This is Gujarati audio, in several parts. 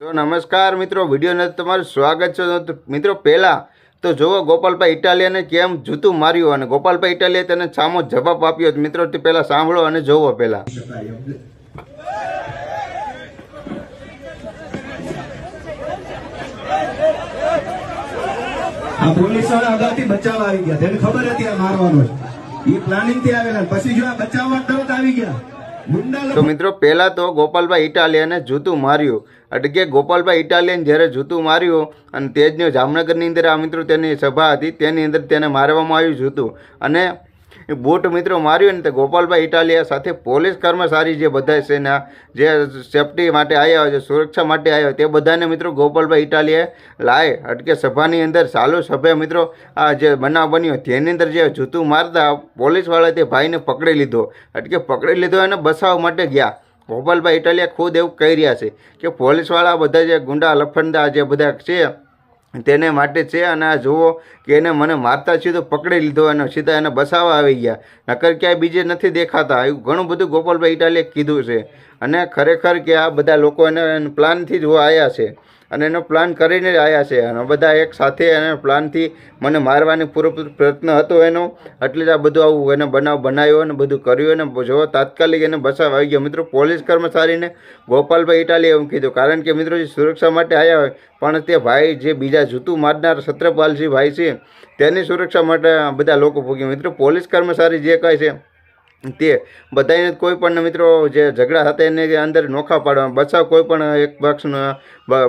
તો નમસ્કાર મિત્રો, વિડીયોને તમારું સ્વાગત છે. તો મિત્રો પહેલાં તો જુઓ ગોપાલભાઈ ઇટાલિયાને કેમ જૂતું માર્યું અને ગોપાલભાઈ ઇટાલિયાએ તેને સામો જવાબ આપ્યો. મિત્રો તે પહેલાં સાંભળો અને જોવો. પહેલાં આ પોલીસ વાળા અગાઉથી બચાવ આવી ગયા, તેને ખબર હતી આ મારવાનો છે, એ પ્લાનિંગ થી આવેલા. પછી જો આ બચાવવા તરત આવી ગયા. તો મિત્રો પહેલાં તો ગોપાલભાઈ ઇટાલિયાને જૂતું માર્યું. એટલે કે ગોપાલભાઈ ઇટાલિયાને જ્યારે જૂતું માર્યું અને તેજને જામનગરની અંદર આ મિત્રો તેની સભા હતી તેની અંદર તેને મારવામાં આવ્યું જૂતું અને બૂટ મિત્રો માર્યું ને. તે ગોપાલભાઈ ઇટાલિયા સાથે પોલીસ કર્મચારી જે બધા છે ને જે સેફટી માટે આવ્યા હોય છે, સુરક્ષા માટે આવ્યા તે બધાને મિત્રો ગોપાલભાઈ ઇટાલિયાએ લાય અટકે સભાની અંદર ચાલુ સભા મિત્રો આ જે બનાવ બન્યો તેની અંદર જે જૂતું મારતા પોલીસવાળાએ તે ભાઈને પકડી લીધો. અટકે પકડી લીધો અને બચાવવા માટે ગયા. ગોપાલભાઈ ઇટાલિયા ખુદ એવું કહી રહ્યા છે કે પોલીસવાળા બધા જે ગુંડા લફંડા જે બધા છે તેને માટે છે અને આ જુઓ કે એને મને મારતા સીધો પકડી લીધો અને સીધા એને બસાવવા આવી ગયા, નકર ક્યાંય બીજે નથી દેખાતા. એવું ઘણું બધું ગોપાલભાઈ ઇટાલિયાએ કીધું છે અને ખરેખર કે આ બધા લોકો એને પ્લાનથી જ આવ્યા છે અને એનો પ્લાન કરીને જ આવ્યા છે અને બધા એક સાથે એને પ્લાનથી મને મારવાની પૂરો પ્રયત્ન હતો એનો, એટલે જ આ બધું આવું એને બનાવ બનાવ્યો અને બધું કર્યું અને જો તાત્કાલિક એને બચાવ આવી ગયો. મિત્રો પોલીસ કર્મચારીને ગોપાલભાઈ ઇટાલિયાએ એવું કીધું, કારણ કે મિત્રો જે સુરક્ષા માટે આવ્યા હોય પણ તે ભાઈ જે બીજા જૂતું મારનાર છત્રપાલજી ભાઈ છે તેની સુરક્ષા માટે બધા લોકો ભોગ્યા. મિત્રો પોલીસ કર્મચારી જે કહે છે તે બધાને કોઈ પણ મિત્રો જે ઝઘડા હતા એને અંદર નોખા પાડવા બચાવ કોઈ પણ એક પક્ષનો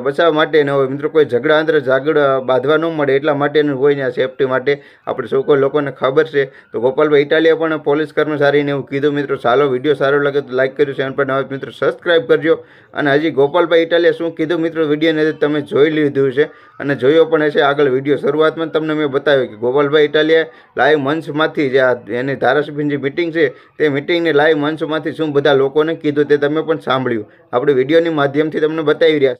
બચાવ માટે ન હોય. મિત્રો કોઈ ઝઘડા અંદર બાંધવા ન મળે એટલા માટેનું હોય ને સેફટી માટે આપણે સૌ કોઈ લોકોને ખબર છે. તો ગોપાલભાઈ ઇટાલિયા પણ પોલીસ કર્મચારીને એવું કીધું. મિત્રો ચાલો વિડીયો સારો લાગે તો લાઈક કરજો, ચેનલ પર નવા મિત્રો સબસ્ક્રાઈબ કરજો. અને હજી ગોપાલભાઈ ઇટાલિયા શું કીધું મિત્રો વિડીયોને તમે જોઈ લીધું છે અને જોયો પણ હશે આગળ વિડીયો. શરૂઆતમાં તમને મેં બતાવ્યું કે ગોપાલભાઈ ઇટાલિયા લાઈવ મંચમાંથી જે એની ધારાસભ્યની જે મિટિંગ છે તે મિટિંગને લાઈવ મંચમાંથી શું બધા લોકોને કીધું તે તમે પણ સાંભળ્યું. આપણે વિડીયોની માધ્યમથી તમને બતાવી રહ્યા